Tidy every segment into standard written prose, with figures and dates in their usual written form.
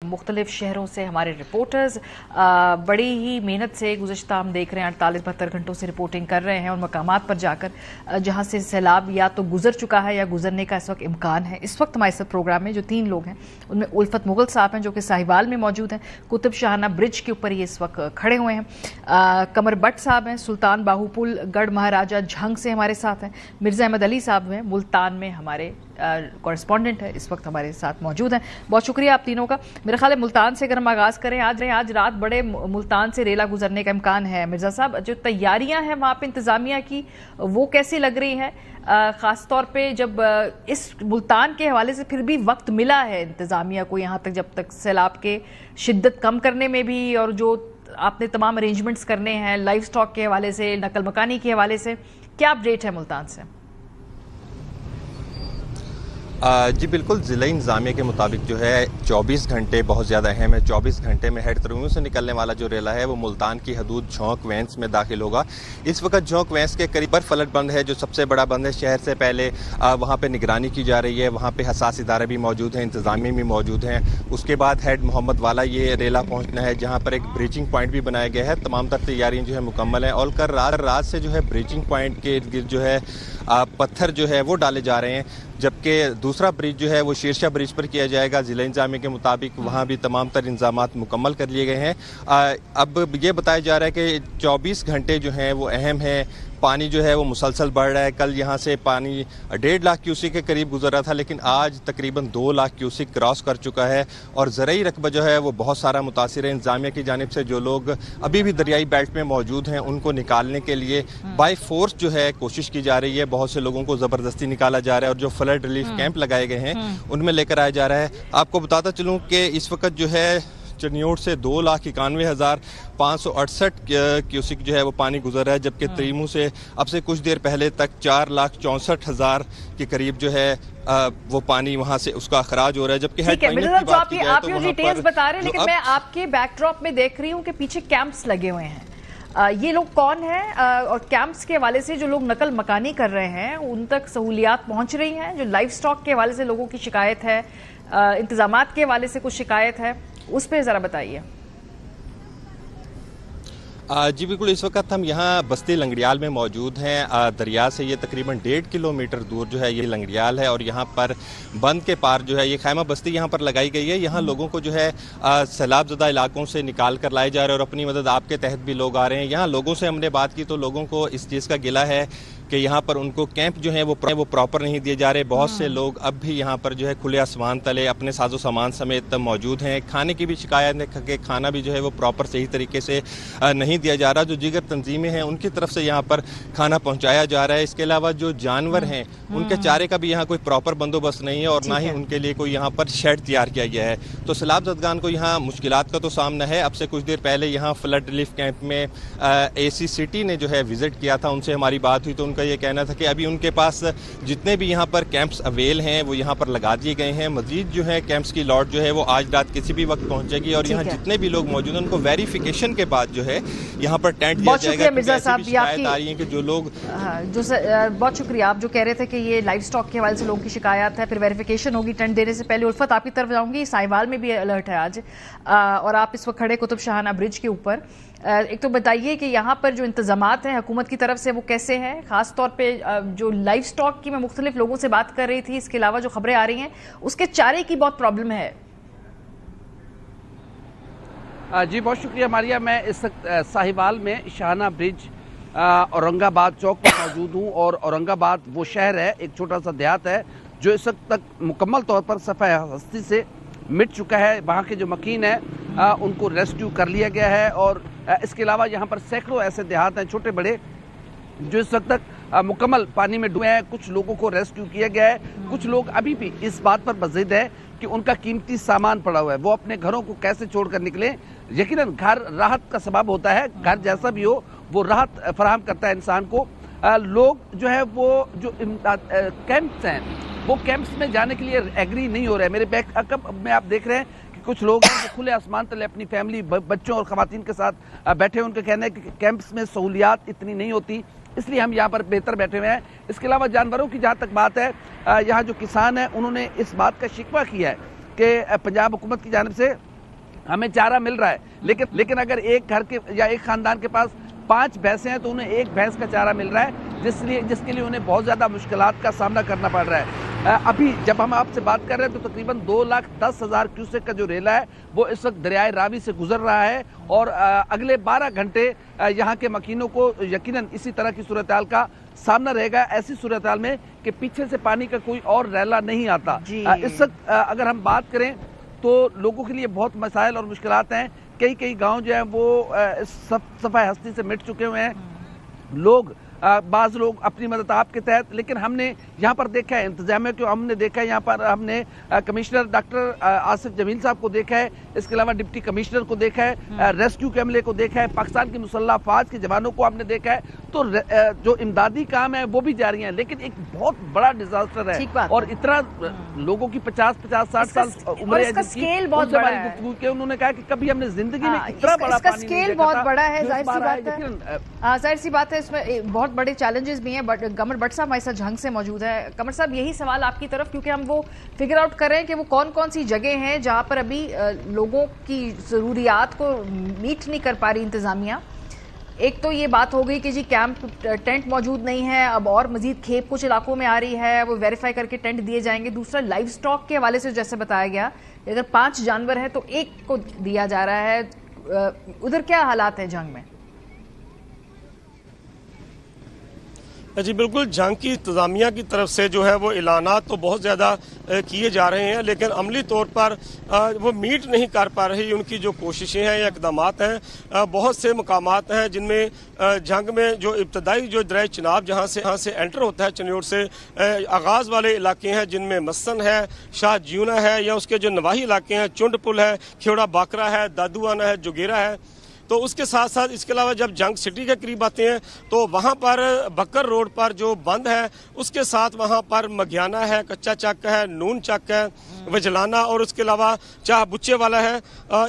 मुख्तलिफ शहरों से हमारे रिपोर्टर्स बड़ी ही मेहनत से गुज़श्ता हम देख रहे हैं 48-72 घंटों से रिपोर्टिंग कर रहे हैं और मकामात पर जाकर जहां से सैलाब या तो गुजर चुका है या गुजरने का इस वक्त इम्कान है। इस वक्त हमारे साथ प्रोग्राम में जो 3 लोग हैं उनमें उल्फत मुगल साहब हैं जो कि साहिवाल में मौजूद हैं, कुतुब शाहाना ब्रिज के ऊपर ये इस वक्त खड़े हुए हैं। कमर बट साहब हैं सुल्तान बाहुपुल गढ़ महाराजा झंग से हमारे साथ हैं। मिर्जा अहमद अली साहब हैं मुल्तान में हमारे कॉरेस्पॉन्डेंट है, इस वक्त हमारे साथ मौजूद हैं। बहुत शुक्रिया आप तीनों का। मेरा ख्याल है मुल्तान से अगर हम आगाज करें, आज रात बड़े मुल्तान से रेला गुजरने का इम्कान है। मिर्जा साहब, जो तैयारियां हैं वहां पे इंतजामिया की वो कैसी लग रही हैं, खास तौर पे जब इस मुल्तान के हवाले से फिर भी वक्त मिला है इंतजामिया को यहाँ तक, जब तक सैलाब के शिद्दत कम करने में भी, और जो आपने तमाम अरेंजमेंट्स करने हैं लाइव स्टॉक के हवाले से, नकल मकानी के हवाले से, क्या अपडेट है मुल्तान से? जी बिल्कुल, ज़िला इंतज़ामिया के मुताबिक जो है 24 घंटे बहुत ज़्यादा अहम है। 24 घंटे में हेड तरमीम से निकलने वाला जो रेला है वो मुल्तान की हदूद झोंक वैंस में दाखिल होगा। इस वक्त झोंक वैंस के करीब पर फलट बंद है, जो सबसे बड़ा बंद है शहर से पहले। वहाँ पे निगरानी की जा रही है, वहाँ पे हसास इदारे भी मौजूद हैं, इंतज़ामिया भी मौजूद हैं। उसके बाद हेड मोहम्मद वाला ये रेला पहुँचना है, जहाँ पर एक ब्रीचिंग पॉइंट भी बनाया गया है। तमाम तर तैयारियाँ जो है मुकम्मल हैं और कल रात से जो है ब्रीचिंग पॉइंट के इर्द गिर्द जो है पत्थर जो है वो डाले जा रहे हैं, जबकि दूसरा ब्रिज जो है वो शीर्षा ब्रिज पर किया जाएगा। ज़िला इंतज़ामिया के मुताबिक वहाँ भी तमाम तर इंतज़ामात मुकम्मल कर लिए गए हैं। अब ये बताया जा रहा है कि 24 घंटे जो हैं वो अहम है। पानी जो है वो मुसलसल बढ़ रहा है। कल यहाँ से पानी 1.5 लाख क्यूसिक के करीब गुजर रहा था, लेकिन आज तकरीबन 2 लाख क्यूसिक क्रॉस कर चुका है और ज़रई रकबा जो है वो बहुत सारा मुतासिर है। इंतज़ामिया की जानिब से जो लोग अभी भी दरियाई बेल्ट में मौजूद हैं उनको निकालने के लिए बाय फोर्स जो है कोशिश की जा रही है। बहुत से लोगों को ज़बरदस्ती निकाला जा रहा है और जो फ्लड रिलीफ कैंप लगाए गए हैं उनमें लेकर आया जा रहा है। आपको बताता चलूँ कि इस वक्त जो है चनियोट से 2,91,568 क्यूसिक जो है वो पानी गुजर रहा है, जबकि त्रीमू से अब से कुछ देर पहले तक 4,64,000 के करीब जो है वो पानी वहां से उसका अखराज हो रहा है। जबकि आप ये डिटेल्स बता रहे हैं, लेकिन मैं आपके बैकड्रॉप में देख रही हूँ कि पीछे कैंप्स लगे हुए हैं। ये लोग कौन हैं और कैंप्स के हवाले से जो लोग नकल मकानी कर रहे हैं उन तक सहूलियात पहुंच रही हैं? जो लाइव स्टॉक के हवाले से लोगों की शिकायत है, इंतजामात के हवाले से कुछ शिकायत है, उस पर जरा बताइए। जी बिल्कुल, इस वक्त हम यहाँ बस्ती लंगड़ियाल में मौजूद हैं। दरिया से ये तकरीबन 1.5 किलोमीटर दूर जो है ये लंगड़ियाल है और यहाँ पर बंद के पार जो है ये खैमा बस्ती यहाँ पर लगाई गई है। यहाँ लोगों को जो है सैलाब ज़दा इलाकों से निकाल कर लाए जा रहे हैं और अपनी मदद आपके तहत भी लोग आ रहे हैं। यहाँ लोगों से हमने बात की तो लोगों को इस चीज़ का गिला है कि यहाँ पर उनको कैंप जो है वो प्रॉपर नहीं दिए जा रहे। बहुत से लोग अब भी यहाँ पर जो है खुले आसमान तले अपने साजो सामान समेत मौजूद हैं। खाने की भी शिकायत है कि खाना भी जो है वो प्रॉपर सही तरीके से नहीं दिया जा रहा। जो दीगर तंजीमें हैं उनकी तरफ से यहाँ पर खाना पहुँचाया जा रहा है। इसके अलावा जो जानवर हैं उनके चारे का भी यहाँ कोई प्रॉपर बंदोबस्त नहीं है और ना ही उनके लिए कोई यहाँ पर शेड तैयार किया गया है। तो सैलाब ज़दगान को यहाँ मुश्किलात का तो सामना है। अब से कुछ देर पहले यहाँ फ्लड रिलीफ कैंप में AC सिटी ने जो है विजिट किया था, उनसे हमारी बात हुई तो उनका ये कहना था कि अभी उनके पास जितने भी यहाँ पर कैंप्स अवेल हैं वो यहाँ पर लगा दिए गए हैं। मजीद जो है कैंप्स की लॉट जो है वो आज रात किसी भी वक्त पहुंचेगी और यहाँ जितने भी लोग मौजूद हैं उनको वेरिफिकेशन के बाद जो है यहाँ पर टेंट दिया जाएगा। मिर्जा साहब, शिकायत आ रही है कि जो लोग बहुत शुक्रिया, आप जो कह रहे थे कि ये लाइव स्टॉक के हवाले से लोगों की शिकायत है, फिर वेरिफिकेशन होगी। टेंट देने से पहले उल्फत आपकी तरफ जाऊंगी। साहिवाल में भी अलर्ट है आज और आप इस वक्त खड़े कुतुब शाहाना ब्रिज के ऊपर। एक तो बताइए कि यहाँ पर जो इंतजामात हैं हुकूमत की तरफ से वो कैसे हैं, खास तौर पे जो लाइव स्टॉक की मैं मुख्तलिफ लोगों से बात कर रही थी, इसके अलावा जो खबरें आ रही हैं उसके चारे की बहुत प्रॉब्लम है। जी बहुत शुक्रिया मारिया। मैं इस साहिवाल में शाहाना ब्रिज औरंगाबाद चौक पर मौजूद हूँ और औरंगाबाद वो शहर है, एक छोटा सा देहात है जो इस वक्त तक मुकम्मल तौर पर सफ़े हस्ती से मिट चुका है। वहाँ के जो मकीन है उनको रेस्क्यू कर लिया गया है और इसके अलावा यहाँ पर सैकड़ों ऐसे देहात हैं छोटे बड़े जो इस वक्त तक मुकम्मल पानी में डूबे हैं। कुछ लोगों को रेस्क्यू किया गया है। कुछ लोग अभी भी इस बात पर बज़िद है कि उनका कीमती सामान पड़ा हुआ है, वो अपने घरों को कैसे छोड़कर निकले। यकीनन घर राहत का सबब होता है, घर जैसा भी हो वो राहत फराहम करता है इंसान को। लोग जो है वो जो कैंप्स हैं वो कैंप्स में जाने के लिए एग्री नहीं हो रहे हैं। मेरे बैक अकब में आप देख रहे हैं कि कुछ लोग हैं जो खुले आसमान तले अपनी फैमिली बच्चों और ख़वातीन के साथ बैठे हैं। उनका कहना है कि कैंप्स में सहूलियात इतनी नहीं होती, इसलिए हम यहाँ पर बेहतर बैठे हुए हैं। इसके अलावा जानवरों की जहाँ तक बात है, यहाँ जो किसान हैं उन्होंने इस बात का शिकवा किया है कि पंजाब हुकूमत की जानिब से हमें चारा मिल रहा है, लेकिन अगर एक घर के या एक खानदान के पास 5 भैंसें हैं तो उन्हें एक भैंस का चारा मिल रहा है, जिसके लिए उन्हें बहुत ज़्यादा मुश्किलात का सामना करना पड़ रहा है। अभी जब हम आपसे बात कर रहे हैं तो तकरीबन 2,10,000 क्यूसेक का जो रेला है वो इस वक्त दरियाए रावी से गुजर रहा है और अगले 12 घंटे यहाँ के मकीनों को यकीनन इसी तरह की सूरत हाल का सामना रहेगा। ऐसी सूरत हाल में कि पीछे से पानी का कोई और रेला नहीं आता। इस वक्त अगर हम बात करें तो लोगों के लिए बहुत मसाइल और मुश्किलात हैं। कई गांव जो हैं वो सफाई हस्ती से मिट चुके हुए हैं। बाज़ लोग अपनी मदद आपके तहत, लेकिन हमने यहाँ पर देखा है इंतजामिया को, हमने देखा है यहाँ पर हमने कमिश्नर डॉक्टर आसिफ जमील साहब को देखा है, इसके अलावा डिप्टी कमिश्नर को देखा है, रेस्क्यू के अमले को देखा है, पाकिस्तान की मुसल्लह अफवाज के जवानों को हमने देखा है। तो जो इमदादी काम है वो भी जारी है, लेकिन एक बहुत बड़ा डिजास्टर है और इतना लोगों की 50-50 60 साल उम्र है, स्केल बहुत बड़ा है। उन्होंने कहा कि कभी हमने जिंदगी में इतना बड़ा पानी स्केल बहुत बड़ा है। जाहिर सी बात है इसमें बहुत बड़े चैलेंजेस भी हैं। बट कमर भट्ट साहब हमारे साथ झंग से मौजूद है। कमर साहब, यही सवाल आपकी तरफ, क्योंकि हम वो फिगर आउट कर रहे हैं कि वो कौन कौन सी जगह हैं जहां पर अभी लोगों की जरूरियात को मीट नहीं कर पा रही इंतजामिया। एक तो ये बात हो गई कि जी कैंप टेंट मौजूद नहीं है, अब और मजीद खेप कुछ इलाकों में आ रही है, वो वेरीफाई करके टेंट दिए जाएंगे। दूसरा, लाइव स्टॉक के हवाले से जैसे बताया गया, अगर 5 जानवर है तो 1 को दिया जा रहा है। उधर क्या हालात है जंग में? जी बिल्कुल, जंग की इंतजामिया की तरफ से जो है वो ऐलानात तो बहुत ज़्यादा किए जा रहे हैं, लेकिन अमली तौर पर वो मीट नहीं कर पा रही उनकी जो कोशिशें हैं या इकदामात हैं। बहुत से मकामात हैं जिनमें जंग में जो इब्तदाई जो दरिया चिनाब जहाँ से एंटर होता है चनियोट से, आगाज़ वाले इलाके हैं जिनमें मसन है, शाह ज्यूना है, या उसके जो नवाही इलाके हैं, चुंड पुल है, खेवड़ा बाकरा है, दादूआना है, जोगेरा है। तो उसके साथ साथ इसके अलावा जब जंग सिटी के करीब आते हैं तो वहाँ पर बकर रोड पर जो बंद है उसके साथ वहाँ पर मगियाना है, कच्चा चक है, नून चक है, वजलाना और उसके अलावा चाह बुच्चे वाला है।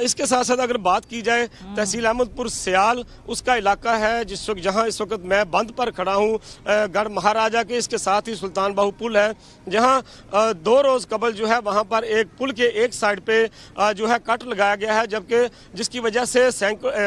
इसके साथ साथ अगर बात की जाए तहसील अहमदपुर सियाल, उसका इलाका है जिस वक्त जहाँ इस वक्त मैं बंद पर खड़ा हूँ, गढ़ महाराजा के, इसके साथ ही सुल्तान बाहू पुल है जहाँ 2 रोज़ कबल जो है वहाँ पर एक पुल के एक साइड पे जो है कट लगाया गया है, जबकि जिसकी वजह से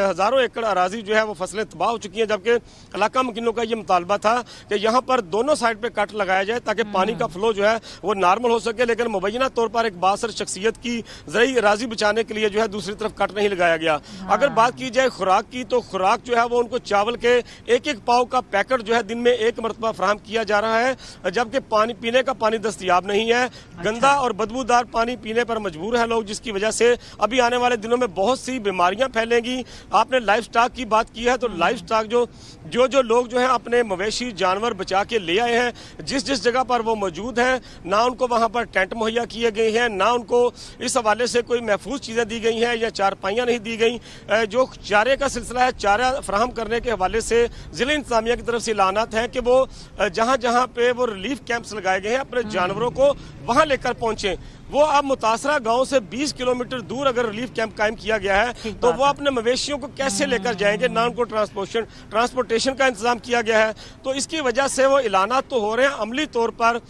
हज़ारों एकड़ अराजी जो है वो फसलें तबाह हो चुकी हैं। जबकि इलाका मकीनों का ये मुतालबा था कि यहाँ पर दोनों साइड पे कट लगाया जाए ताकि पानी का फ्लो जो है वो नॉर्मल हो सके, लेकिन मुबैना तौर पर एक बासर शख्सियत की ज़रूरी अराजी बचाने के लिए जो है दूसरी तरफ कट नहीं लगाया गया। अगर बात की जाए खुराक की, तो खुराक जो है वो उनको चावल के 1-1 पाव का पैकेट जो है दिन में 1 मरतबा फराहम किया जा रहा है, जबकि पानी पीने का पानी दस्तयाब नहीं है। गंदा और बदबूदार पानी पीने पर मजबूर है लोग, जिसकी वजह से अभी आने वाले दिनों में बहुत सी बीमारियां फैलेंगी। आपने लाइव स्टॉक की बात की है, तो लाइव स्टॉक जो लोग जो है अपने मवेशी जानवर बचा के ले आए हैं, जिस जगह पर वो मौजूद हैं, ना उनको वहां पर टेंट मुहैया किए गए हैं, ना उनको इस हवाले से कोई महफूज चीजें दी गई हैं या चारपाइयां नहीं दी गई। जो चारे का सिलसिला है, चारा फराहम करने के हवाले से जिला इंतजामिया की तरफ से ऐलानात हैं कि वो जहां जहां पे वो रिलीफ कैंप्स लगाए गए हैं अपने जानवरों को वहां लेकर पहुंचे। वो अब मुतासरा गांव से 20 किलोमीटर दूर अगर रिलीफ कैंप कायम किया गया है तो वो अपने मवेशियों को कैसे लेकर जाएंगे, ना उनको ट्रांसपोर्टेशन का इंतजाम किया गया है। तो इसकी वजह से वो ऐलानात तो हो रहे हैं, अमली तौर पर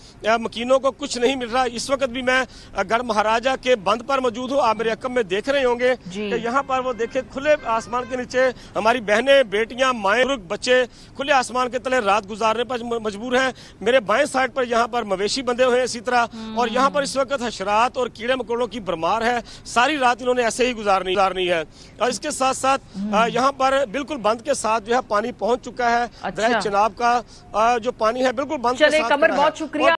मकीनों को कुछ नहीं मिल रहा। इस वक्त भी मैं गढ़ महाराजा के बंद पर मौजूद हूँ, आप मेरे अकम में देख रहे होंगे कि यहाँ पर वो देखे खुले आसमान के नीचे हमारी बहनें, बेटियां, माएँ, बच्चे खुले आसमान के तले रात गुजारने पर मजबूर हैं। मेरे बाएं साइड पर यहाँ पर मवेशी बंधे हुए हैं इसी तरह, और यहाँ पर इस वक्त हशरात और कीड़े मकोड़ों की भरमार है। सारी रात इन्होंने ऐसे ही गुजारनी है। और इसके साथ साथ यहाँ पर बिल्कुल बंद के साथ जो है पानी पहुंच चुका है। दरिया चिनाब का जो पानी है बिल्कुल बंद के साथ। कमर, बहुत शुक्रिया।